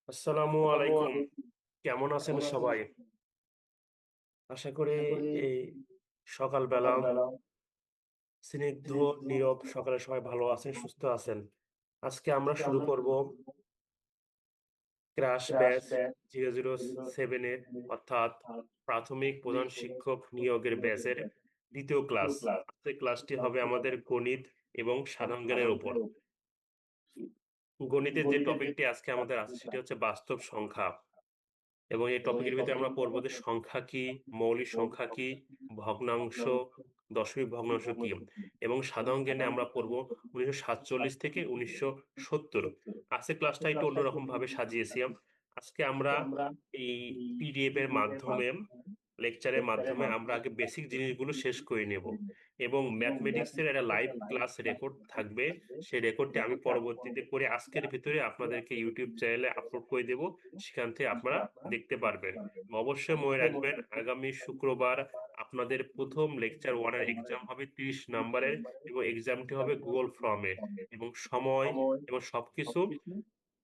আসসালামু আলাইকুম। কেমন আছেন সবাই? আশা করি এই সকালবেলা স্নিগ্ধ নীরব সকালে সবাই ভালো আছেন, সুস্থ আছেন। আজকে আমরা শুরু করব ক্র্যাশ ব্যাচ 007 এর অর্থাৎ প্রাথমিক প্রধান শিক্ষক নিয়োগের ব্যাচের দ্বিতীয় ক্লাস। আজকের ক্লাসটি হবে আমাদের গণিত এবং সাধারণ জ্ঞানের উপর। গণিতের যে টপিকটি আজকে আমাদের আছে সেটি হচ্ছে বাস্তব সংখ্যা। এবং এই টপিকের ভিতরে আমরা পড়বো যে সংখ্যা কি, মৌলিক সংখ্যা কি, ভগ্নাংশ, দশমিক ভগ্নাংশ কি। এবং সাধারণ জ্ঞানে আমরা পড়বো 1947 থেকে 1970। আজকের ক্লাসটা একটু অন্যরকম ভাবে সাজিয়েছি। আজকে আমরা এই পিডিএফ এর মাধ্যমে, লেকচারের মাধ্যমে আমরা আগে বেসিক জিনিসগুলো শেষ করে নেব এবং ম্যাথমেটিক্স এর একটা লাইভ ক্লাস রেকর্ড থাকবে। সেই রেকর্ডটি আমি পরবর্তীতে করে আজকের ভিতরে আপনাদেরকে ইউটিউব চ্যানেলে আপলোড করে দেব, সেখান থেকে আপনারা দেখতে পারবেন। অবশ্যই মনে রাখবেন, আগামী শুক্রবার আপনাদের প্রথম লেকচার 1 এর এক্সাম হবে 30 নম্বরের এবং এক্সামটি হবে গুগল ফর্মে এবং সময় এবং সবকিছু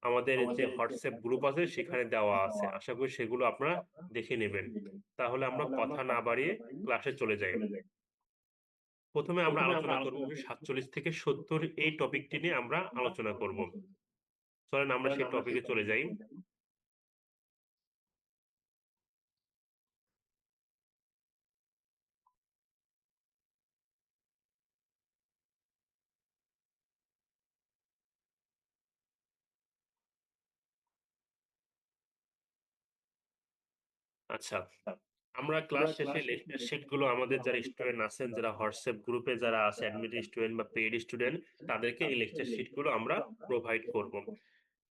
আমাদের যে হোয়াটসঅ্যাপ গ্রুপ আছে সেখানে দেওয়া আছে। আশা করি সেগুলো আপনারা দেখে নেবেন। তাহলে আমরা কথা না বাড়িয়ে ক্লাসে চলে যাই। প্রথমে আমরা আলোচনা করব 1947 থেকে 70 এই টপিকটি নিয়ে আমরা আলোচনা করব। চলেন আমরা সেই টপিকে চলে যাই। আচ্ছা, আমরা ক্লাস শেষে লেকচার শিট গুলো আমাদের যারা স্টুডেন্ট আছেন, যারা হোয়াটসঅ্যাপ গ্রুপে যারা আছে অ্যাডমিটেড স্টুডেন্ট বা পেইড স্টুডেন্ট, তাদেরকে এই লেকচার শিট গুলো আমরা প্রোভাইড করব।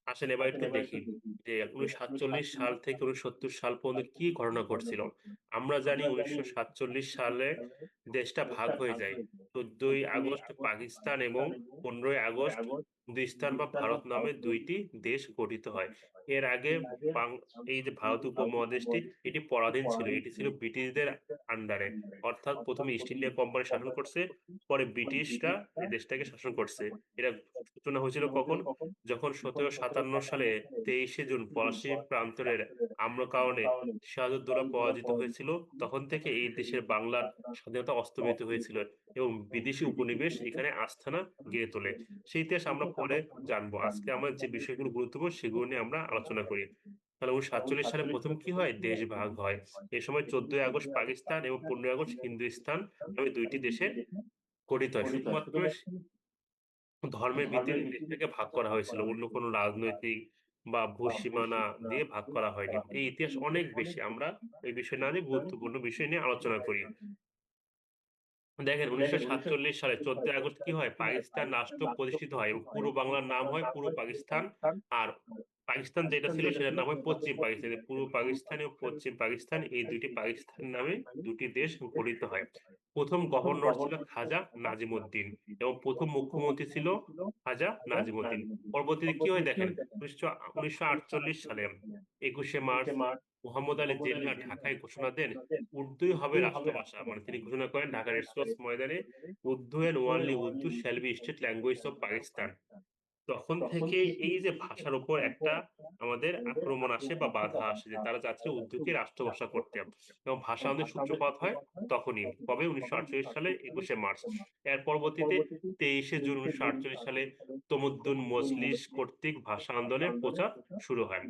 আসেন এবার একটু দেখি যে 1947 সাল থেকে 1970 সাল পর্যন্ত কি ঘটনা ঘটছিল। আমরা জানি 1947 সালে দেশটা ভাগ হয়ে যায়। 14ই আগস্ট পাকিস্তান এবং 15ই আগস্ট হিন্দুস্তান বা ভারত নামে দুইটি দেশ গঠিত হয়। এর আগে এই যে ভারত উপমহাদেশটি, এটি পরাধীন ছিল, এটি ছিল ব্রিটিশদের আন্ডারে। অর্থাৎ প্রথমে ইস্ট ইন্ডিয়া কোম্পানি শাসন করছে, পরে ব্রিটিশরা এই দেশটাকে শাসন করছে। এটা সূচনা হয়েছিল কখন? যখন 1757 সালে 23শে জুন পলাশী প্রান্তরের আম্রকাননে সিরাজউদ্দৌলা পরাজিত হয়েছিল, তখন থেকে এই দেশের বাংলার স্বাধীনতা অস্তমিত হয়েছিল এবং বিদেশি উপনিবেশ এখানে আস্থানা গড়ে তোলে। সেই ইতিহাস আমরা পরে জানবো। আজকে আমরা যে বিষয়গুলো গুরুত্বপূর্ণ সেগুলো নিয়ে আমরা আলোচনা করি। তাহলে 1947 সালে প্রথম কি হয়? দেশ ভাগ হয়। এই সময় 14ই আগস্ট পাকিস্তান এবং 15ই আগস্ট হিন্দুস্তান নামে দুইটি দেশে গঠিত হয়। শুধুমাত্র ধর্মের ভিত্তিতে দেশটাকে ভাগ করা হয়েছিল, অন্য কোনো রাজনৈতিক বা ভূসীমানা দিয়ে ভাগ করা হয়নি। এই ইতিহাস অনেক বেশি, আমরা এই বিষয় না নিয়ে গুরুত্বপূর্ণ বিষয় নিয়ে আলোচনা করি। দেখেন 1947 সালে 14ই আগস্ট কি হয়? পাকিস্তান রাষ্ট্র প্রতিষ্ঠিত হয় এবং পূর্ব বাংলার নাম হয় পূর্ব পাকিস্তান। আর পাকিস্তান যেটা ছিল সেটার নাম হয় পশ্চিম পাকিস্তান। পূর্ব পাকিস্তান এবং পশ্চিম পাকিস্তান এই দুইটি পাকিস্তান নামে দুটি দেশ গঠিত হয়। প্রথম গভর্নর ছিল খাজা নাজিমুদ্দিন এবং প্রথম মুখ্যমন্ত্রী ছিল খাজা নাজিমুদ্দিন। পরবর্তীতে কি হয় দেখেন, 1948 সালে 21শে মার্চ মোহাম্মদ আলী জিন্নাহ ঢাকায় ঘোষণা দেন উর্দুই হবে রাষ্ট্রভাষা। মানে তিনি ঘোষণা করেন ঢাকার রেসকোর্স ময়দানে, Urdu and only Urdu shall be state language of Pakistan. তখন থেকে এই যে ভাষার উপর একটা আমাদের আক্রমণ আসে বা বাধা আসে যে তারা চাচ্ছে উর্দুকে রাষ্ট্রভাষা করতে, এবং ভাষা আন্দোলনের সূত্রপাত হয় তখনই, কবে? 1948 সালে 21শে মার্চ। এর পরবর্তীতে 23শে জুন 1948 সালে তমুদ্দুন মজলিস কর্তৃক ভাষা আন্দোলনের প্রচার শুরু হয়।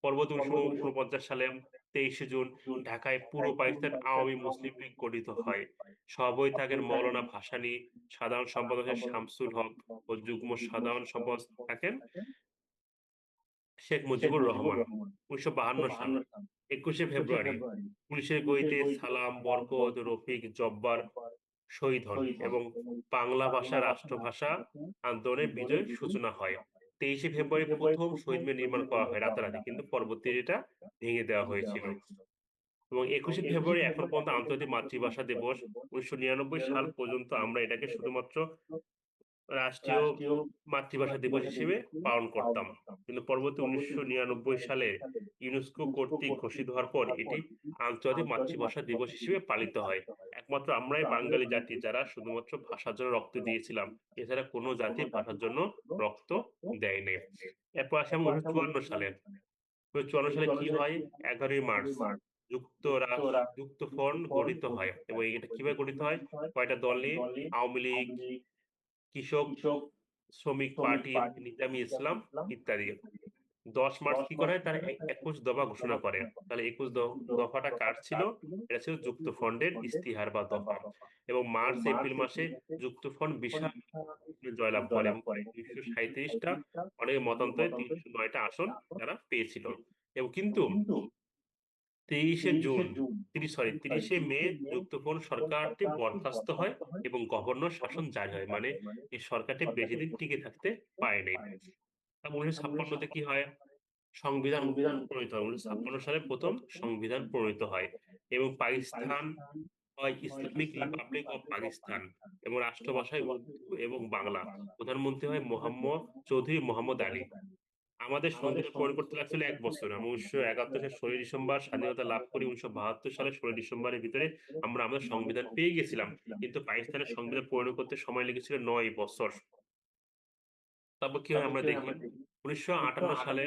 পরবর্তী 1949 সালে 23শে জুন ঢাকায় পূর্ব পাকিস্তান আওয়ামী মুসলিম লীগ গঠিত হয়। সভাপতি থাকেন মৌলানা ভাসানী, সাধারণ সম্পাদক শামসুল হক ও যুগ্ম সাধারণ সম্পাদক থাকেন শেখ মুজিবুর রহমান। 1952 সাল 21শে ফেব্রুয়ারি পুলিশের গুলিতে সালাম, বরকত, রফিক, জব্বার শহীদ হন এবং বাংলা ভাষা রাষ্ট্রভাষা আন্দোলনের বিজয় সূচনা হয়। 23শে ফেব্রুয়ারি প্রথম শহীদ মিনার নির্মাণ করা হয় রাতারাতি, কিন্তু পরবর্তীতে এটা ভেঙে দেওয়া হয়েছিল। এবং 21শে ফেব্রুয়ারি এখন পর্যন্ত আন্তর্জাতিক মাতৃভাষা দিবস। 1999 সাল পর্যন্ত আমরা এটাকে শুধুমাত্র রাষ্ট্রীয় মাতৃভাষা দিবস হিসেবে পালন করতাম, কিন্তু পরবর্তী 1999 সালে ইউনেস্কো কর্তৃক ঘোষিত হওয়ার পর এটি আন্তর্জাতিক মাতৃভাষা দিবস হিসেবে পালিত হয়। একমাত্র আমরাই বাঙালি জাতি যারা শুধুমাত্র ভাষার জন্য রক্ত দিয়েছিলাম, এছাড়া কোনো জাতি ভাষার জন্য রক্ত দেয়নি। এরপর আসে 1954 সালে 1954 সালে কি হয়? 11ই মার্চ যুক্তফ্রন্ট গঠিত হয়। এবং এটা কিভাবে গঠিত হয়? কয়টা দল নিয়ে? আওয়ামী লীগ, কৃষক শ্রমিক পার্টি, নিজামী ইসলাম ইত্যাদি। 10 মার্চ কি করা হয়? তার 21 দফা ঘোষণা করে। তাহলে 21 দফাটা কার ছিল? এটা ছিল যুক্তফ্রন্টের ইস্তিহার বা দফা। এবং মার্চ এপ্রিল মাসে যুক্তফ্রন্ট বিশাল জয়লাভ করে এবং 337টা, অনেক মতান্তরে 309টা আসন তারা পেয়েছিল। এবং কিন্তু 30শে মে যুক্তফ্রন্ট সরকারটি বরখাস্ত হয় এবং গভর্নর শাসন জারি হয়। মানে এই সরকারটি বেশি দিন টিকে থাকতে পারেনি। 1956তে কি হয়? সংবিধান প্রণীত হয়। 1956 সালে প্রথম সংবিধান প্রণীত হয় এবং পাকিস্তান হয় ইসলামিক রিপাবলিক অফ পাকিস্তান এবং রাষ্ট্রভাষায় উর্দু এবং বাংলা। প্রধানমন্ত্রী হয় চৌধুরী মোহাম্মদ আলী। আমাদের সংবিধান প্রণয়ন করতে লাগছিল 1 বছর। আমরা 1971 সালে 16 ডিসেম্বর স্বাধীনতা লাভ করি। 1972 সালে 16 ডিসেম্বরের ভিতরে আমরা আমাদের সংবিধান পেয়ে গেছিলাম, কিন্তু পাকিস্তানের সংবিধান প্রণয়ন করতে সময় লেগেছিল 9 বছর। তারপর কি হয় আমরা দেখি। 1958 সালে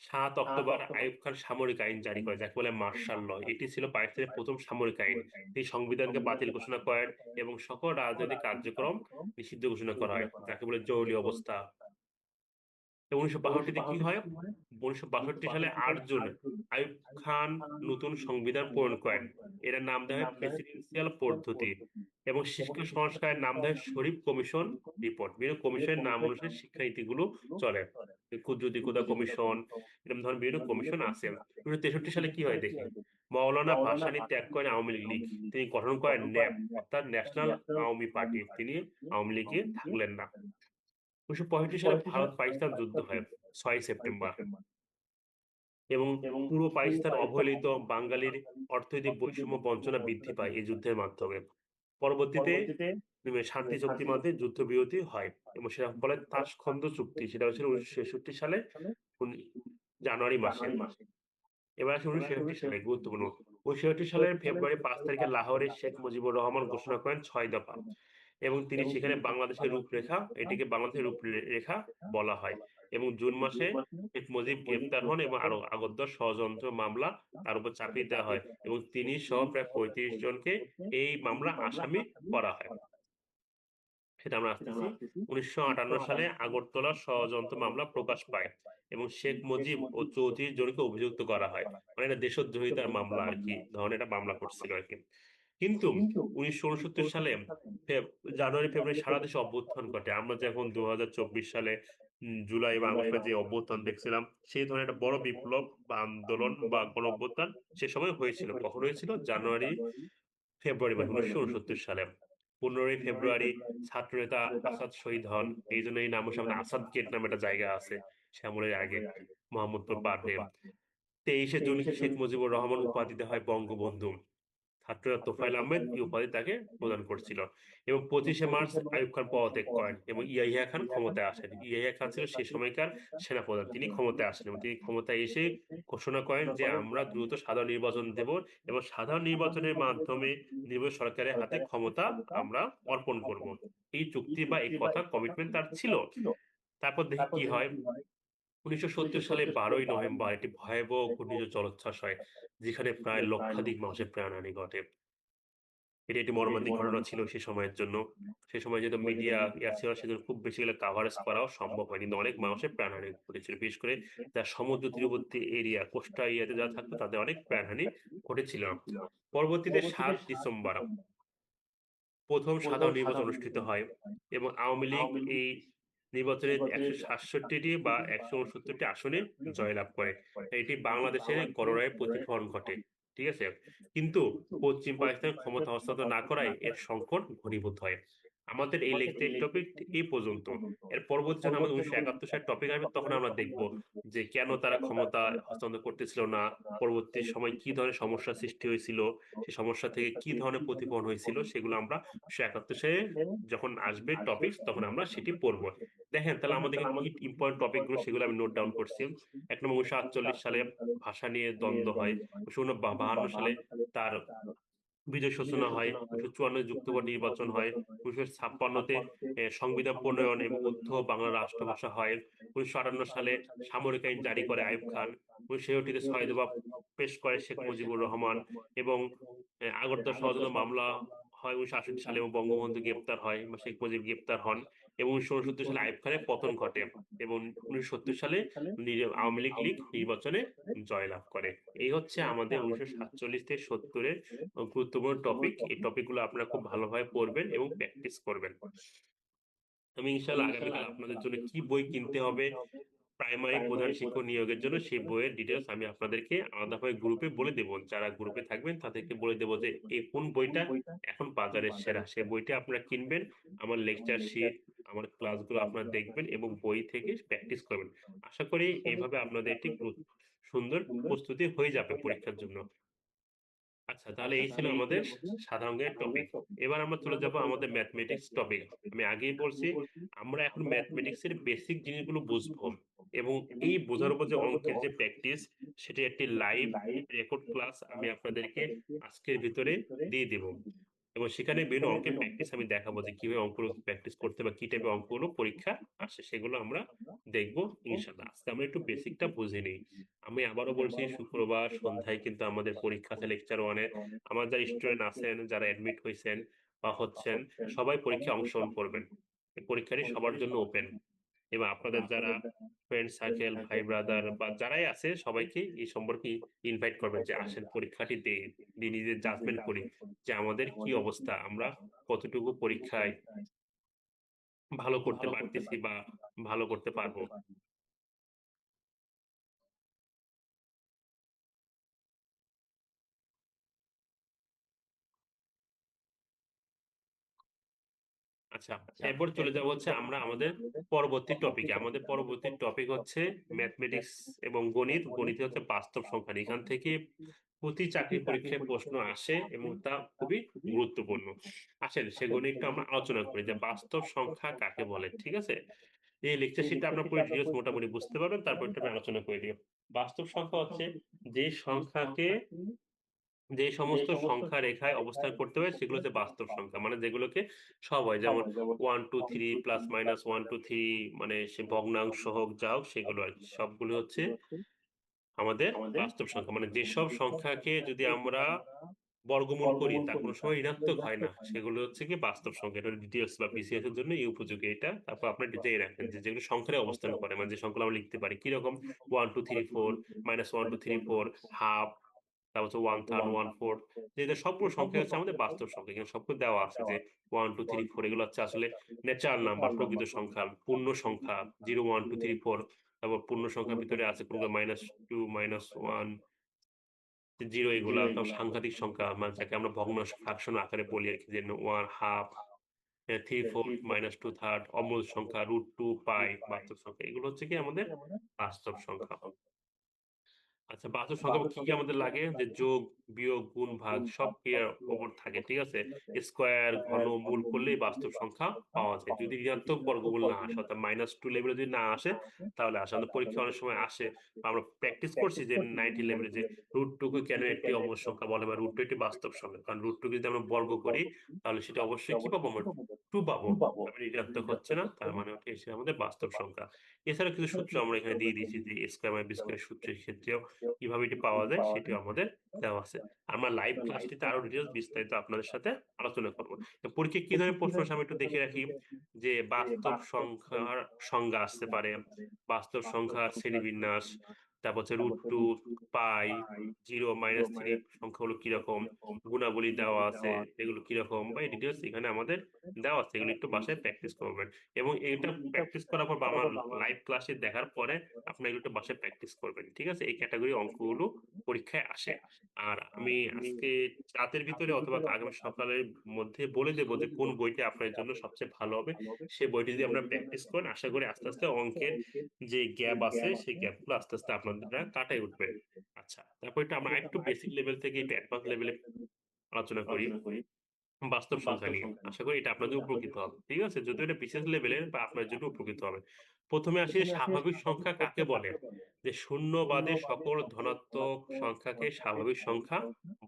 7 অক্টোবর আইয়ুব খান সামরিক আইন জারি করে, যাকে বলে মার্শাল ল। এটি ছিল পাকিস্তানের প্রথম সামরিক আইন। এই সংবিধানকে বাতিল ঘোষণা করেন এবং সকল রাজনৈতিক কার্যক্রম নিষিদ্ধ ঘোষণা করা হয়, যাকে বলে জরুরি অবস্থা। 1962তে কি হয়? 1962 সালে 8 জুন আইয়ুব খান নতুন সংবিধান প্রণয়ন করেন। এর নাম দেওয়া হয় প্রেসিডেন্সিয়াল পদ্ধতি এবং শিক্ষা সংস্কারের নাম দেওয়া হয় শরীফ কমিশন রিপোর্ট। বিভিন্ন কমিশনের নাম অনুসারে শিক্ষানীতিগুলো চলে। কুজ্জুতি কুদা কমিশন, এরকম ধরনের বিভিন্ন কমিশন আছে। 1963 সালে কি হয় দেখি। মৌলানা ভাসানী ত্যাগ করেন আওয়ামী লীগ। তিনি গঠন করেন ন্যাপ, অর্থাৎ ন্যাশনাল আওয়ামী পার্টি। তিনি আওয়ামী লীগে থাকলেন না। 1965 সালে ভারত পাকিস্তান যুদ্ধ হয় 6 সেপ্টেম্বর এবং পূর্ব পাকিস্তান অবহেলিত বাঙালির অর্থনৈতিক বৈষম্য বঞ্চনা বৃদ্ধি পায় এই যুদ্ধের মাধ্যমে। পরবর্তীতে শান্তি চুক্তির মাধ্যমে যুদ্ধবিরতি হয় এবং সেটা ফলে তাশখন্দ চুক্তি, সেটা হচ্ছিল 1966 সালে জানুয়ারি মাসে। এবার আসে 1966 সালে, গুরুত্বপূর্ণ। 1966 সালের ফেব্রুয়ারি 5 তারিখে লাহোরে শেখ মুজিবুর রহমান ঘোষণা করেন 6 দফা এবং তিনি সেখানে বাংলাদেশের রূপরেখা, এটিকে বাংলাদেশের রূপরেখা বলা হয়। এবং জুন মাসে শেখ মুজিব গ্রেপ্তার হন এবং আরো আগদ্দার ষড়যন্ত্র মামলা তার উপর চাপিয়ে দেওয়া হয় এবং তিনি সহ প্রায় 35 জনকে এই মামলা আসামি করা হয়। সেটা আমরা আসতেছি। 1958 সালে আগরতলা ষড়যন্ত্র মামলা প্রকাশ পায় এবং শেখ মুজিব ও 34 জনকে অভিযুক্ত করা হয়। মানে এটা দেশদ্রোহিতার মামলা আর কি, ধরনের একটা মামলা করছিল আর কি। কিন্তু 1969 সালে জানুয়ারি ফেব্রুয়ারি সারা দেশে অভ্যুত্থান ঘটে। আমরা যখন 2024 সালে জুলাই বা আগস্টে যে অভ্যুত্থান দেখছিলাম, সেই ধরনের একটা বড় বিপ্লব বা আন্দোলন বা গণ অভ্যুত্থান সে সময় হয়েছিল। কখন হয়েছিল? জানুয়ারি ফেব্রুয়ারি মাসে 1969 সালে। 15ই ফেব্রুয়ারি ছাত্রনেতা আসাদ শহীদ হন। এই জন্য এই নামের সামনে আসাদ গেট নামে একটা জায়গা আছে শ্যামলের আগে, মোহাম্মদপুর পার হয়ে। 23শে জুন শেখ মুজিবুর রহমান উপাধি দেওয়া হয় বঙ্গবন্ধু। ছাত্ররা তোফায়েল আহমেদ এই উপাধি তাকে প্রদান করছিল। এবং 25শে মার্চ আইয়ুব খান পদত্যাগ করেন এবং ইয়াহিয়া খান ক্ষমতায় আসেন। ইয়াহিয়া খান ছিল সে সময়কার সেনাপ্রধান। তিনি ক্ষমতায় আসেন এবং তিনি ক্ষমতায় এসে ঘোষণা করেন যে আমরা দ্রুত সাধারণ নির্বাচন দেব এবং সাধারণ নির্বাচনের মাধ্যমে নির্বাচন সরকারের হাতে ক্ষমতা আমরা অর্পণ করব। এই চুক্তি বা এই কথা কমিটমেন্ট তার ছিল। তারপর দেখি কি হয়। 1970 সালে 12ই নভেম্বর একটি ভয়াবহ ঘূর্ণিঝড় জলোচ্ছ্বাস হয়, যেখানে প্রায় লক্ষাধিক মানুষের প্রাণহানি ঘটে। এটি একটি মর্মান্তিক ঘটনা ছিল সে সময়ের জন্য। সে সময় যেহেতু মিডিয়া ছিল না, সেজন্য খুব বেশি গেলে কাভারেজ করাও সম্ভব হয়, কিন্তু অনেক মানুষের প্রাণহানি ঘটেছিল। বিশেষ করে যারা সমুদ্র তীরবর্তী এরিয়া, কোস্টাল এরিয়াতে যারা থাকতো তাদের অনেক প্রাণহানি ঘটেছিল। পরবর্তীতে 7 ডিসেম্বর প্রথম সাধারণ নির্বাচন অনুষ্ঠিত হয় এবং আওয়ামী লীগ এই নির্বাচনে 167টি বা 169টি আসনে জয়লাভ করে। এটি বাংলাদেশের গণরায়ের প্রতিফলন ঘটে। ঠিক আছে, কিন্তু পশ্চিম পাকিস্তান ক্ষমতা হস্তান্তর না করায় এর সংকট ঘনীভূত হয়। আমাদের এই লেকচার টপিক এই পর্যন্ত। এর পরবর্তী যখন আমাদের 1971 সালের টপিক আসবে, তখন আমরা দেখব যে কেন তারা ক্ষমতা হস্তান্তর করতেছিল না, পরবর্তী সময় কি ধরনের সমস্যার সৃষ্টি হয়েছিল, সেই সমস্যা থেকে কি ধরনের প্রতিফলন হয়েছিল, সেগুলো আমরা 1971 সালে যখন আসবে টপিক তখন আমরা সেটি পড়বো। দেখেন তাহলে আমাদের কি ইম্পর্টেন্ট টপিক গুলো সেগুলো আমি নোট ডাউন করছি। 1 নম্বর, 1948 সালে ভাষা নিয়ে দ্বন্দ্ব হয়। 1952 সালে তার বিজয় সূচনা হয়। 1954 যুক্তফ্রন্ট নির্বাচন হয়। 1956-তে সংবিধান প্রণয়ন এবং উর্দু বাংলা রাষ্ট্রভাষা হয়। 1958 সালে সামরিক আইন জারি করে আইয়ুব খান। 1963-তে 6 দফা পেশ করে শেখ মুজিবুর রহমান, এবং আগরতলা ষড়যন্ত্র মামলা হয় 1968 সালে, এবং বঙ্গবন্ধু গ্রেপ্তার হয় বা শেখ মুজিব গ্রেপ্তার হন, এবং 1969 সালে আইয়ুব খানের পতন ঘটে, এবং 1970 সালে আওয়ামী লীগ নির্বাচনে জয়লাভ করে। এই হচ্ছে আমাদের 1947 থেকে 70-এর গুরুত্বপূর্ণ টপিক। এই টপিকগুলো আপনারা খুব ভালোভাবে পড়বেন এবং প্র্যাকটিস করবেন। আমি ইনশাল্লাহ আগামীকাল আপনাদের জন্য কি বই কিনতে হবে প্রাইমারি প্রধান শিক্ষক নিয়োগের জন্য, সেই বইয়ের ডিটেলস আমি আপনাদেরকে আলাদাভাবে গ্রুপে বলে দেবো। যারা গ্রুপে থাকবেন তাদেরকে বলে দেবো যে এই কোন বইটা এখন বাজারের সেরা, সে বইটা আপনারা কিনবেন। আমার লেকচার শিট, আমার ক্লাসগুলো আপনারা দেখবেন এবং বই থেকে প্র্যাকটিস করবেন। আশা করি এইভাবে আপনাদের একটি সুন্দর প্রস্তুতি হয়ে যাবে পরীক্ষার জন্য। আচ্ছা, তাহলে এই ছিল আমাদের সাধারণ জ্ঞানের টপিক। এবার আমরা চলে যাব আমাদের ম্যাথমেটিক্স টপিক। আমি আগেই বলছি, আমরা এখন ম্যাথমেটিক্স এর বেসিক জিনিসগুলো বুঝবো, এবং এই বোঝার উপর যে অঙ্কের যে প্র্যাকটিস, সেটি একটি লাইভ রেকর্ড ক্লাস আমি আপনাদেরকে আজকের ভিতরে দিয়ে দেব, এবং সেখানে বিভিন্ন অঙ্কের প্র্যাকটিস আমি দেখাবো যে কিভাবে অঙ্কগুলো প্র্যাকটিস করতে বা কি টাইপের অঙ্কগুলো পরীক্ষা আসে, সেগুলো আমরা দেখবো ইনশাল্লাহ। আজকে আমরা একটু বেসিকটা বুঝে নিই। আমি আবারও বলছি, শুক্রবার সন্ধ্যায় কিন্তু আমাদের পরীক্ষা আছে লেকচার ওয়ানে। আমার যারা স্টুডেন্ট আছেন, যারা অ্যাডমিট হয়েছেন বা হচ্ছেন, সবাই পরীক্ষায় অংশগ্রহণ করবেন। এই পরীক্ষাটি সবার জন্য ওপেন, এবং আপনাদের যারা ফ্রেন্ড সার্কেল, ভাই ব্রাদার বা যারাই আছে, সবাইকে এই সম্পর্কে ইনভাইট করবেন যে আসেন পরীক্ষাটি দিয়ে নিজেদের জাজমেন্ট করি যে আমাদের কি অবস্থা, আমরা কতটুকু পরীক্ষায় ভালো করতে পারতেছি বা ভালো করতে পারবো। আচ্ছা, এরপর চলে যাব হচ্ছে আমরা আমাদের পরবর্তী টপিকে। আমাদের পরবর্তী টপিক হচ্ছে ম্যাথমেটিক্স এবং গণিত। গণিত হচ্ছে বাস্তব সংখ্যা। এখান থেকে প্রতি চাকরি পরীক্ষায় প্রশ্ন আসে এবং তা খুবই গুরুত্বপূর্ণ। আসেন সে গণিতটা আমরা আলোচনা করি যে বাস্তব সংখ্যা কাকে বলে। ঠিক আছে, এই লেকচার শিটটা আপনার পুরো ডিটেলস মোটামুটি বুঝতে পারবেন, তারপর এটা আমি আলোচনা করে দিই। বাস্তব সংখ্যা হচ্ছে যে সংখ্যাকে, যে সমস্ত সংখ্যা রেখায় অবস্থান করতে হয় সেগুলো হচ্ছে বাস্তব সংখ্যা, মানে যেগুলোকে সব হয়, যেমন 1 2 3 প্লাস মাইনাস 1 2 3, মানে সে ভগ্নাংশ হোক যা হোক সেগুলো আর কি, সবগুলো হচ্ছে আমাদের বাস্তব সংখ্যা। মানে যেসব সংখ্যাকে যদি আমরা বর্গমূল করি তা কোনো সময় ঋণাত্মক হয় না, সেগুলো হচ্ছে কি বাস্তব সংখ্যা। এটা ডিটেলস বা বিসিএস এর জন্য এই উপযোগী এটা। তারপর আপনার ডিজাইন রাখেন যে যেগুলো সংখ্যায় অবস্থান করে, মানে যে সংখ্যাগুলো আমরা লিখতে পারি কিরকম 1 2 3 4, -1 2 3 4, হাফ, তারপর হচ্ছে 1/3, 1/4, যে সবগুলো সংখ্যা হচ্ছে আমাদের বাস্তব সংখ্যা। এখানে সবগুলো দেওয়া আছে যে 1 2 3 4 এগুলো হচ্ছে আসলে ন্যাচারাল নাম্বার, প্রকৃত সংখ্যা, পূর্ণ সংখ্যা 0 1 2 3 4। তারপর পূর্ণ সংখ্যার ভিতরে আছে কোনগুলো -2, -1, 0, এগুলা সব সাংঘাতিক সংখ্যা, মানে যাকে আমরা ভগ্নাংশ ফ্র্যাকশন আকারে বলি আর কি, যে 1/2, 3/4, -2/3, অমূল সংখ্যা, √2, পাই, বাস্তব সংখ্যা। এগুলো হচ্ছে কি আমাদের বাস্তব সংখ্যা। আচ্ছা, বাস্তব সংখ্যা কি কি আমাদের লাগে, যে যোগ, বিয়োগ, গুণ, ভাগ সব ক্রিয়ার ওপর থাকে। ঠিক আছে, স্কোয়ার, ঘন, মূল করলেই বাস্তব সংখ্যা পাওয়া যায়। যদি ঋণাত্মক বর্গমূল না আসে, অর্থাৎ -2 লেভেলে যদি না আসে, তাহলে আসে। আমাদের পরীক্ষা অনেক সময় আসে, বা আমরা প্র্যাকটিস করছি যে 90 লেভেলে যে √2 কে কেন একটি অমূল সংখ্যা বলে, বা √2 একটি বাস্তব সংখ্যা, কারণ √2 যদি আমরা বর্গ করি তাহলে সেটা অবশ্যই কি পাবো, আমরা 2 পাবো। আমি ঋণাত্মক হচ্ছে না, তার মানে হচ্ছে এসে আমাদের বাস্তব সংখ্যা। এছাড়া কিছু সূত্র আমরা এখানে দিয়ে দিয়েছি, যে a square minus b square সূত্রের ক্ষেত্রেও কিভাবে এটি পাওয়া যায় সেটিও আমাদের দেওয়া আছে। আমরা লাইভ ক্লাসটিতে আরো ডিটেলস বিস্তারিত আপনাদের সাথে আলোচনা করব। তো পরীক্ষায় কি ধরনের প্রশ্ন আসে আমি একটু দেখে রাখি, যে বাস্তব সংখ্যার সংজ্ঞা আসতে পারে, বাস্তব সংখ্যার শ্রেণীবিন্যাস, তারপর হচ্ছে √2, পাই, 0 -3 সংখ্যাগুলো কিরকম, গুণাবলী দেওয়া আছে এগুলো কিরকম, বা এই ডিটেলস এখানে আমাদের দেওয়া আছে। এগুলো একটু বাসায় প্র্যাকটিস করবেন, এবং এটা প্র্যাকটিস করার পর বা আমার লাইভ ক্লাসে দেখার পরে আপনারা এগুলো একটু বাসায় প্র্যাকটিস করবেন। ঠিক আছে, এই ক্যাটাগরি অঙ্কগুলো পরীক্ষায় আসে। আর আমি আজকে রাতের ভিতরে অথবা আগামী সকালের মধ্যে বলে দেবো যে কোন বইটা আপনার জন্য সবচেয়ে ভালো হবে। সেই বইটি যদি আপনারা প্র্যাকটিস করেন, আশা করি আস্তে আস্তে অঙ্কের যে গ্যাপ আছে সেই গ্যাপগুলো আস্তে আস্তে আপনারা কাটাই উঠবেন। আচ্ছা, তারপর এটা আমরা একটু বেসিক লেভেল থেকে একটু অ্যাডভান্স লেভেলে আলোচনা করি বাস্তব সংখ্যা নিয়ে। আশা করি এটা আপনাদের উপকৃত হবে। ঠিক আছে, যদিও এটা বিশেষ লেভেলের, বা আপনার জন্য উপকৃত হবে। প্রথমে আসি স্বাভাবিক সংখ্যা কাকে বলে, যে শূন্য বাদে সকল ধনাত্মক সংখ্যাকে স্বাভাবিক সংখ্যা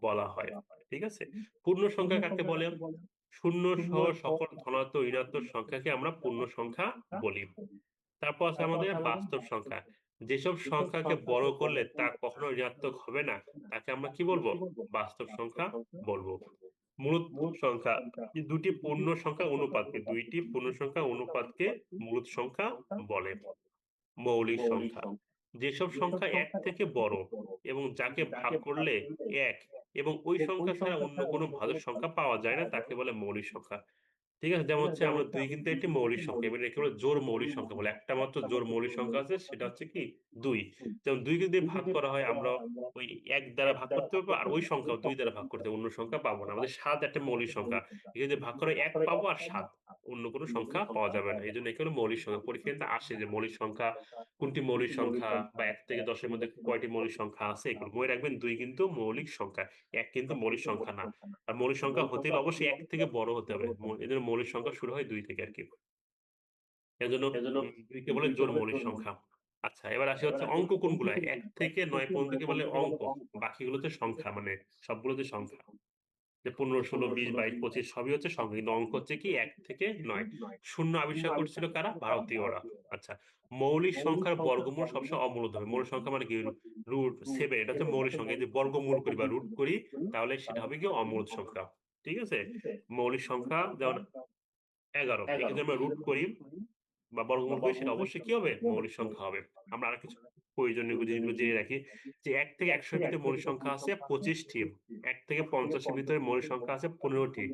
বলা হয়। ঠিক আছে, পূর্ণ সংখ্যা কাকে বলে, শূন্য সহ সকল ধনাত্মক ঋণাত্মক সংখ্যাকে আমরা পূর্ণ সংখ্যা বলি। তারপর আছে আমাদের বাস্তব সংখ্যা। যেসব সংখ্যাকে বড় করলে তা কখনো ঋণাত্মক হবে না, তাকে আমরা কি বলবো? বাস্তব সংখ্যা বলবো। মূলদ সংখ্যা, দুটি পূর্ণ সংখ্যা অনুপাতকে, দুইটি পূর্ণ সংখ্যা অনুপাতকে মূলদ সংখ্যা বলে। মৌলিক সংখ্যা, যেসব সংখ্যা এক থেকে বড় এবং যাকে ভাগ করলে এক এবং ওই সংখ্যা ছাড়া অন্য কোনো ভাজক সংখ্যা পাওয়া যায় না, তাকে বলে মৌলিক সংখ্যা। ঠিক আছে? যেমন হচ্ছে আমরা ২ কিন্তু একটি মৌলিক সংখ্যা। এবার একে বলে জোড় মৌলিক সংখ্যা বলে। একটা মাত্র জোড় মৌলিক সংখ্যা আছে, সেটা হচ্ছে কি? ২। যেমন ২ কে যদি ভাগ করা হয়, আমরা ওই ১ দ্বারা ভাগ করতে পারবো, আর ওই সংখ্যাও ২ দ্বারা ভাগ করতে হবে, অন্য সংখ্যা পাবো না। আমাদের ৭ একটা মৌলিক সংখ্যা। একে যদি ভাগ করা হয় ১ পাবো আর ৭, অন্য কোনো সংখ্যা পাওয়া যাবে না। এজন্য একে হলো মৌলিক সংখ্যা। পরীক্ষায় কিন্তু আসে যে মৌলিক সংখ্যা কোনটি মৌলিক সংখ্যা, বা ১ থেকে ১০ এর মধ্যে কয়টি মৌলিক সংখ্যা আছে, এগুলো মনে রাখবেন। ২ কিন্তু মৌলিক সংখ্যা, ১ কিন্তু মৌলিক সংখ্যা না। আর মৌলিক সংখ্যা হতে হলে অবশ্যই ১ থেকে বড় হতে হবে। এজন্য মৌলিক সংখ্যা শুরু হয় ২ থেকে আরকি। এজন্য ২ কে বলে জোড় মৌলিক সংখ্যা। আচ্ছা, এবার আসি হচ্ছে অঙ্ক কোনগুলা? ১ থেকে ৯ পর্যন্তকে বলে অঙ্ক। বাকিগুলো হচ্ছে সংখ্যা, মানে সবগুলো হচ্ছে সংখ্যা। যে ১৫, ১৬, ২০, ২২, ২৫ সবই হচ্ছে সংখ্যা। কিন্তু অঙ্ক হচ্ছে কি ১ থেকে ৯। শূন্য আবিষ্কার করছিল কারা? ভারতীয়রা। আচ্ছা, মৌলিক সংখ্যার বর্গমূল সবসময় অমূলদ হবে। মৌলিক সংখ্যা মানে কি? √7, এটা হচ্ছে মৌলিক সংখ্যা। এই যে বর্গমূল করি বা রুট করি, তাহলে সেটা হবে কি? অমূলদ সংখ্যা। ঠিক আছে? মৌলিক সংখ্যা যেমন ১১, একে যদি আমরা রুট করি বা বর্গমূল করি, সেটা অবশ্যই কি হবে? মৌলিক সংখ্যা হবে। আমরা আরো কিছু প্রয়োজনীয় জিনিসগুলো জেনে রাখি যে ১ থেকে ১০০ এর ভিতরে মৌলিক সংখ্যা আছে ২৫ টি। ১ থেকে ৫০ এর ভিতরে মৌলিক সংখ্যা আছে ১৫ টি।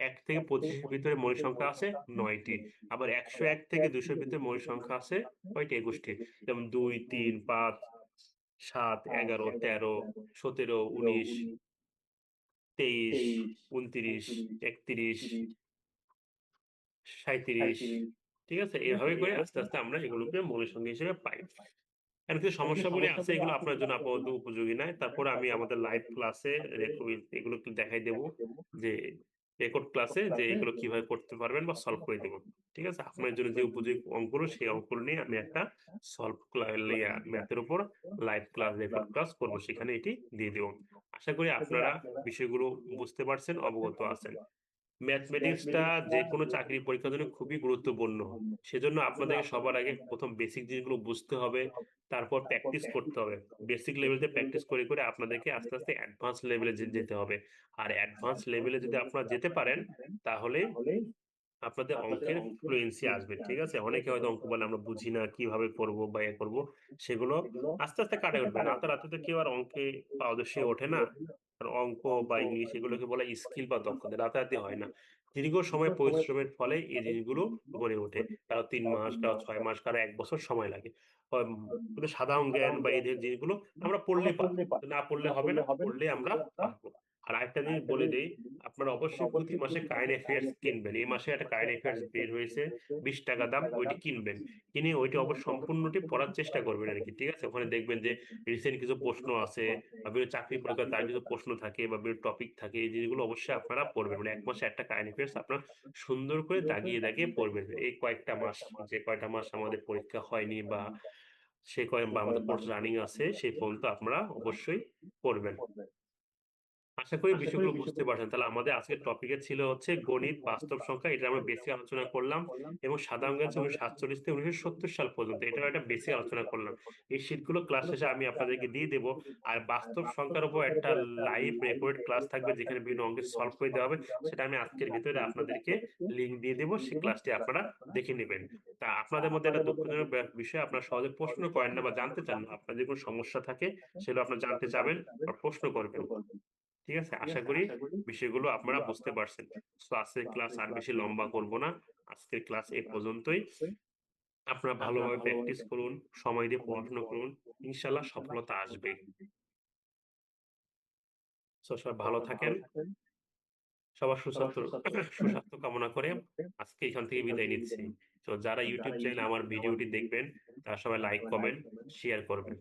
১ থেকে ২৫ এর ভিতরে মৌলিক সংখ্যা আছে ৯ টি। আবার ১০১ থেকে ২০০ এর ভিতরে মৌলিক সংখ্যা আছে কয়টি? ২১ টি। যেমন ২, ৩, ৫, ৭, ১১, ১৩, ১৭, ১৯, ২৩, ২৯, ৩১, ৩৭। ঠিক আছে? এভাবে করে আস্তে, আস্তে আমরা এগুলোকে মৌলিক সংখ্যা হিসেবে পাই। এর কিছু সমস্যাবলী আছে, এগুলো আপনার জন্য আপাতত উপযোগী নয়। তারপরে আমি আমাদের লাইভ ক্লাসে এগুলো একটু দেখাই দেব যে রেকর্ড ক্লাসে যে এগুলো কিভাবে করতে পারবেন বা সলভ করে দেব। ঠিক আছে? আপনার জন্য যে উপযোগী অঙ্কগুলো, সেই অঙ্কগুলো নিয়ে আমি একটা সলভ ম্যাথের উপর লাইভ ক্লাস, রেকর্ড ক্লাস করব। সেখানে এটি দিয়ে দেব। আশা করি আপনারা বিষয়গুলো বুঝতে পারছেন, অবগত আছেন। ম্যাথমেটিক্সটা যেকোনো চাকরির পরীক্ষার জন্য খুবই গুরুত্বপূর্ণ। সেজন্য আপনাদেরকে সবার আগে ১ম বেসিক জিনিসগুলো বুঝতে হবে, তারপর প্র্যাকটিস করতে হবে। বেসিক লেভেলতে প্র্যাকটিস করে, করে আপনাদেরকে আস্তে, আস্তে অ্যাডভান্স লেভেলে যেতে হবে। আর অ্যাডভান্স লেভেলে যদি আপনারা যেতে পারেন, তাহলে আপনাদের অঙ্কের ফ্লুয়েন্সি আসবে। ঠিক আছে? অনেকে হয়তো অঙ্ক বলে আমরা বুঝি না, কিভাবে করব বা করব। সেগুলো আস্তে, আস্তে কাটায় উঠবে। রাতারাতি তো কেউ আর অঙ্কে পারদর্শী ওঠে না। আর অঙ্ক বা ইংলিশ এগুলোকে বলা স্কিল বা দক্ষতা। রাতারাতি হয় না। দীর্ঘ সময় পরিশ্রমের ফলে এই জিনিসগুলো গড়ে ওঠে। কারো ৩ মাস, কারো 6 মাস, কারো ১ বছর সময় লাগে। কিন্তু সাধারণ জ্ঞান বা এই জিনিসগুলো আমরা পড়লেই পারবো। না পড়লে হবে না, পড়লে আমরা পারবো। আর আরেকটা জিনিস বলে দেই, আপনারা অবশ্যই প্রতি মাসে কারেন্ট অ্যাফেয়ার্স কিনবেন। এই মাসে একটা কারেন্ট অ্যাফেয়ার্স বের হয়েছে, ৳২০ দাম। ওইটি কিনবেন। কিনে ওইটি সম্পূর্ণটি পড়ার চেষ্টা করবেন আরকি। ঠিক আছে? ওখানে দেখবেন যে রিসেন্ট কিছু প্রশ্ন আছে বা বিভিন্ন চাকরি পরীক্ষায় তার কিছু প্রশ্ন থাকে বা বিভিন্ন টপিক থাকে। এই জিনিসগুলো অবশ্যই আপনারা পড়বেন। মানে ১ মাসে একটা কারেন্ট অ্যাফেয়ার্স আপনারা সুন্দর করে দাগিয়ে, দাগিয়ে পড়বেন। এই কয়েকটা মাস, যে কয়টা মাস আমাদের পরীক্ষা হয়নি বা বা আমাদের কোর্স রানিং আছে, সেই পর্যন্ত আপনারা অবশ্যই পড়বেন। আশা করি বিষয়গুলো বুঝতে পারছেন। তাহলে আমাদের আজকের টপিকে ছিল হচ্ছে গণিত, বাস্তব সংখ্যা। এটা আমরা বেসিক আলোচনা করলাম এবং সাধারণ জ্ঞান ছিল ১৯৪৭ থেকে ১৯৭০ সাল পর্যন্ত। এটাও একটা বেসিক আলোচনা করলাম। এই শীটগুলো ক্লাস শেষে আমি আপনাদেরকে দিয়ে দেব। আর বাস্তব সংখ্যার উপর একটা লাইভ রেকর্ডেড ক্লাস থাকবে, যেখানে বিভিন্ন অঙ্কের সলভ করে দেওয়া হবে। সেটা আমি আজকের ভিতরে আপনাদেরকে লিংক দিয়ে দেব। সেই ক্লাসটি আপনারা দেখে নিবেন। তা আপনাদের মধ্যে একটা দুঃখজনক বিষয়, আপনারা সহজে প্রশ্ন করেন না বা জানতে চান না। আপনার যদি কোনো সমস্যা থাকে, সেগুলো আপনারা জানতে চাবেন বা প্রশ্ন করবেন। ঠিক আছে? আশা করি বিষয়গুলো আপনারা বুঝতে পারছেন। সো আজকের ক্লাস আর বেশি লম্বা করব না। আজকের ক্লাস এ পর্যন্তই। আপনারা ভালোভাবে প্র্যাকটিস করুন, সময় দিয়ে পড়াশোনা করুন। ইনশাআল্লাহ সফলতা আসবেই। সো সবাই ভালো থাকেন। সবার সুস্বাস্থ্য কামনা করে আজকে এখান থেকে বিদায় নিচ্ছি। তো যারা YouTube চ্যানেলে আমার ভিডিওটি দেখবেন, তারা সবাই লাইক, কমেন্ট, শেয়ার করবেন।